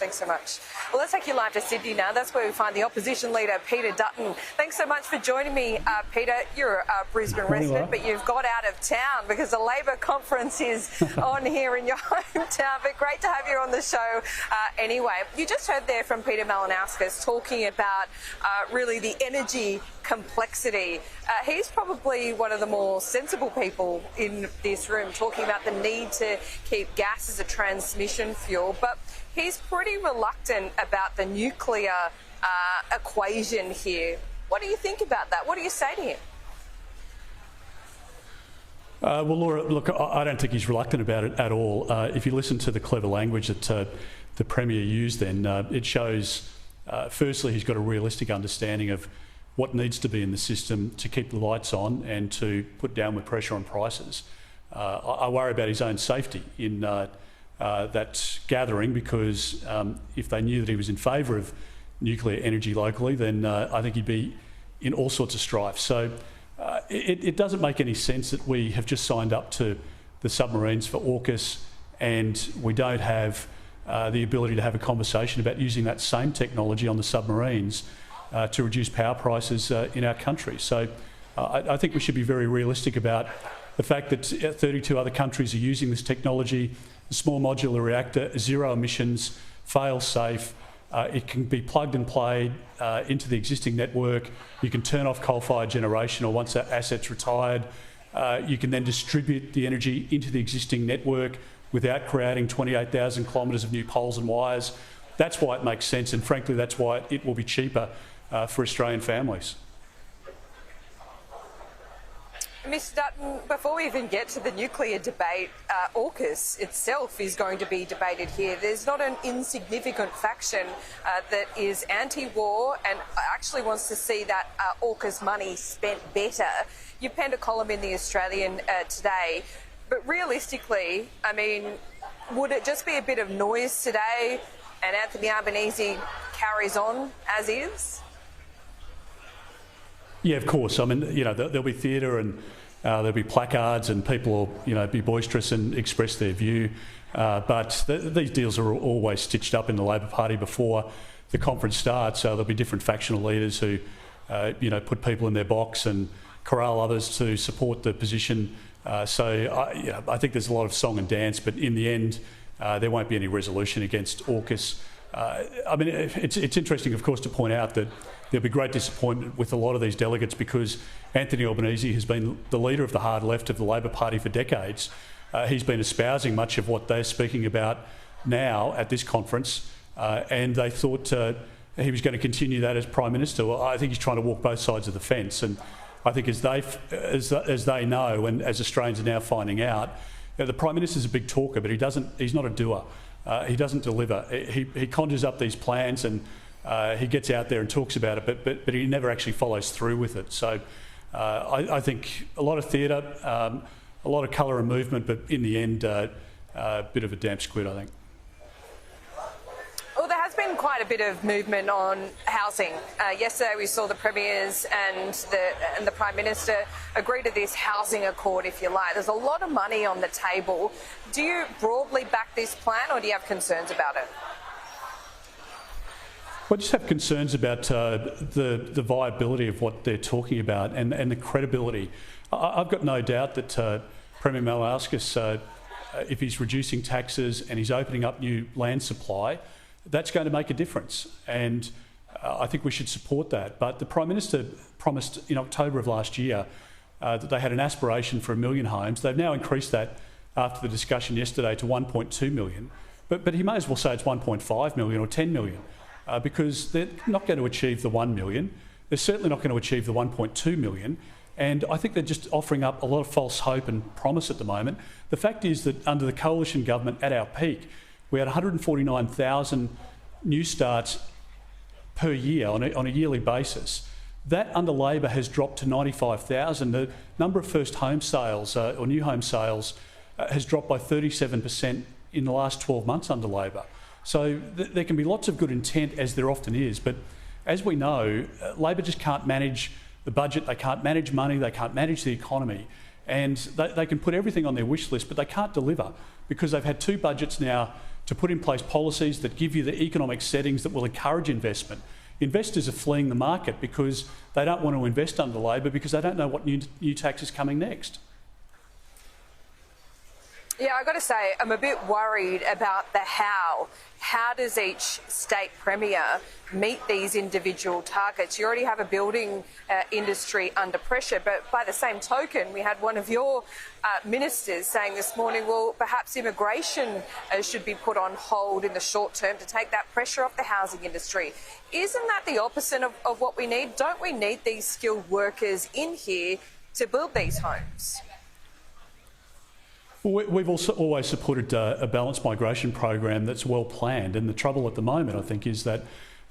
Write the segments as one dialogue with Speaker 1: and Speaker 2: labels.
Speaker 1: Thanks so much. Well, let's take you live to Sydney now. That's where we find the opposition leader, Peter Dutton. Thanks so much for joining me, Peter. You're a Brisbane resident, but you've got out of town because the Labor conference is on here in your hometown. But great to have you on the show anyway. You just heard there from Peter Malinauskas talking about really the energy complexity. He's probably one of the more sensible people in this room, talking about the need to keep gas as a transmission fuel, but he's pretty reluctant about the nuclear equation here. What do you think about that? What do you say to him?
Speaker 2: Well, Laura, look, I don't think he's reluctant about it at all. If you listen to the clever language that the Premier used then, it shows, firstly, he's got a realistic understanding of what needs to be in the system to keep the lights on and to put downward pressure on prices. I worry about his own safety in that gathering, because if they knew that he was in favour of nuclear energy locally, then I think he'd be in all sorts of strife. So it doesn't make any sense that we have just signed up to the submarines for AUKUS and we don't have the ability to have a conversation about using that same technology on the submarines to reduce power prices in our country. So I think we should be very realistic about the fact that 32 other countries are using this technology. A small modular reactor, zero emissions, fail-safe. It can be plugged and played into the existing network. You can turn off coal-fired generation, or once that asset's retired, you can then distribute the energy into the existing network without creating 28,000 kilometres of new poles and wires. That's why it makes sense, and frankly, that's why it will be cheaper for Australian families.
Speaker 1: Mr Dutton, before we even get to the nuclear debate, AUKUS itself is going to be debated here. There's not an insignificant faction that is anti-war and actually wants to see that AUKUS money spent better. You penned a column in The Australian today, but realistically, I mean, would it just be a bit of noise today and Anthony Albanese carries on as is?
Speaker 2: Yeah, of course. I mean, you know, there'll be theatre and there'll be placards and people will, you know, be boisterous and express their view. But these deals are always stitched up in the Labor Party before the conference starts. So there'll be different factional leaders who, you know, put people in their box and corral others to support the position. So I think there's a lot of song and dance, but in the end, there won't be any resolution against AUKUS. I mean, it's interesting, of course, to point out that there'll be great disappointment with a lot of these delegates because Anthony Albanese has been the leader of the hard left of the Labor Party for decades. He's been espousing much of what they're speaking about now at this conference, and they thought he was going to continue that as Prime Minister. Well, I think he's trying to walk both sides of the fence, and I think as they know, and as Australians are now finding out, you know, the Prime Minister's a big talker, but he's not a doer. He doesn't deliver. He conjures up these plans and he gets out there and talks about it, but he never actually follows through with it. So I think a lot of theatre, a lot of colour and movement, but in the end, a bit of a damp squid, I think.
Speaker 1: Well, there has been quite a bit of movement on housing. Yesterday we saw the Premiers and the Prime Minister agree to this housing accord, if you like. There's a lot of money on the table. Do you broadly back this plan or do you have concerns about it?
Speaker 2: Well, I just have concerns about the viability of what they're talking about and the credibility. I've got no doubt that Premier Malinauskas, if he's reducing taxes and he's opening up new land supply, that's going to make a difference, and I think we should support that. But the Prime Minister promised in October of last year that they had an aspiration for 1 million homes. They've now increased that after the discussion yesterday to 1.2 million. But he may as well say it's 1.5 million or 10 million because they're not going to achieve the 1 million. They're certainly not going to achieve the 1.2 million. And I think they're just offering up a lot of false hope and promise at the moment. The fact is that under the coalition government at our peak, we had 149,000 new starts per year on a yearly basis. That under Labor has dropped to 95,000. The number of first home sales or new home sales has dropped by 37% in the last 12 months under Labor. So there can be lots of good intent, as there often is, but as we know, Labor just can't manage the budget, they can't manage money, they can't manage the economy, and they can put everything on their wish list, but they can't deliver because they've had 2 budgets now to put in place policies that give you the economic settings that will encourage investment. Investors are fleeing the market because they don't want to invest under Labor because they don't know what new tax is coming next.
Speaker 1: Yeah, I've got to say, I'm a bit worried about the how. How does each state premier meet these individual targets? You already have a building industry under pressure, but by the same token, we had one of your ministers saying this morning, well, perhaps immigration should be put on hold in the short term to take that pressure off the housing industry. Isn't that the opposite of what we need? Don't we need these skilled workers in here to build these homes?
Speaker 2: Well, we've also always supported a balanced migration program that's well planned, and the trouble at the moment, I think, is that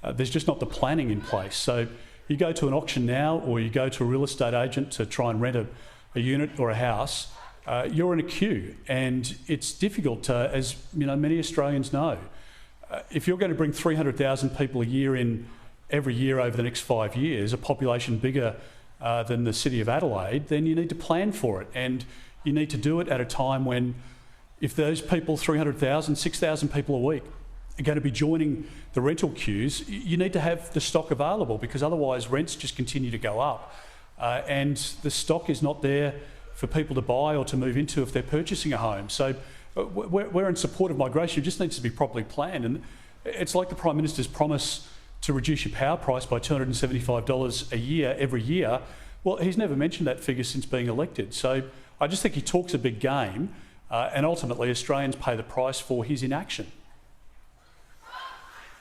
Speaker 2: there's just not the planning in place. So you go to an auction now, or you go to a real estate agent to try and rent a unit or a house, you're in a queue, and it's difficult, as you know, many Australians know. If you're going to bring 300,000 people a year in every year over the next 5 years, a population bigger than the city of Adelaide, then you need to plan for it. And you need to do it at a time when, if those people, 300,000, 6,000 people a week, are going to be joining the rental queues, you need to have the stock available, because otherwise rents just continue to go up. And the stock is not there for people to buy or to move into if they're purchasing a home. So we're in support of migration. It just needs to be properly planned. And it's like the Prime Minister's promise to reduce your power price by $275 a year every year. Well, he's never mentioned that figure since being elected. So I just think he talks a big game, and ultimately Australians pay the price for his inaction.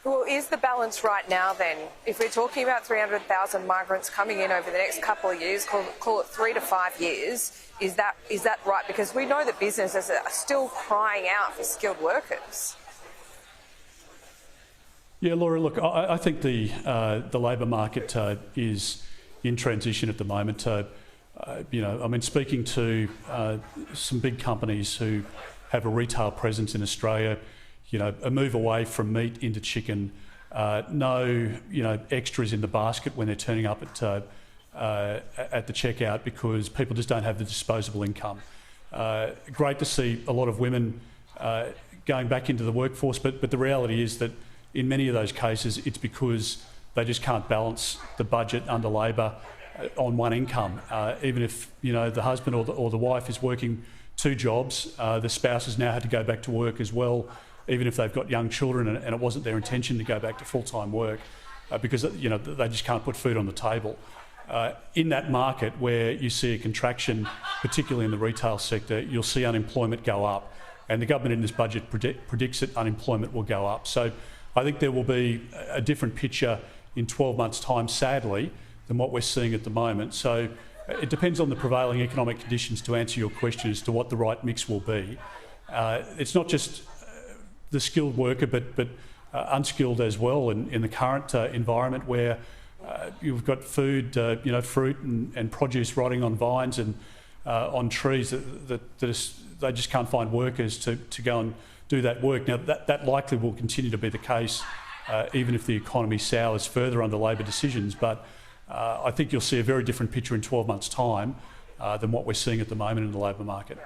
Speaker 1: Well, is the balance right now then? If we're talking about 300,000 migrants coming in over the next couple of years, call it 3 to 5 years, is that right? Because we know that businesses are still crying out for skilled workers.
Speaker 2: Yeah, Laura, look, I think the labour market is in transition at the moment. You know, I mean, speaking to some big companies who have a retail presence in Australia, you know, a move away from meat into chicken, no, you know, extras in the basket when they're turning up at the checkout because people just don't have the disposable income. Great to see a lot of women going back into the workforce, but the reality is that in many of those cases, it's because they just can't balance the budget under Labor on one income. Even if, you know, the husband or the wife is working 2 jobs, the spouse has now had to go back to work as well, even if they've got young children and it wasn't their intention to go back to full-time work, because, you know, they just can't put food on the table. In that market where you see a contraction, particularly in the retail sector, you'll see unemployment go up, and the government in this budget predicts that unemployment will go up. So I think there will be a different picture in 12 months' time, sadly, than what we're seeing at the moment. So it depends on the prevailing economic conditions to answer your question as to what the right mix will be. It's not just the skilled worker, but unskilled as well in the current environment where you've got food, you know, fruit and produce rotting on vines and on trees that they just can't find workers to go and do that work. Now, that likely will continue to be the case even if the economy sours further under Labor decisions. But I think you'll see a very different picture in 12 months' time than what we're seeing at the moment in the labour market.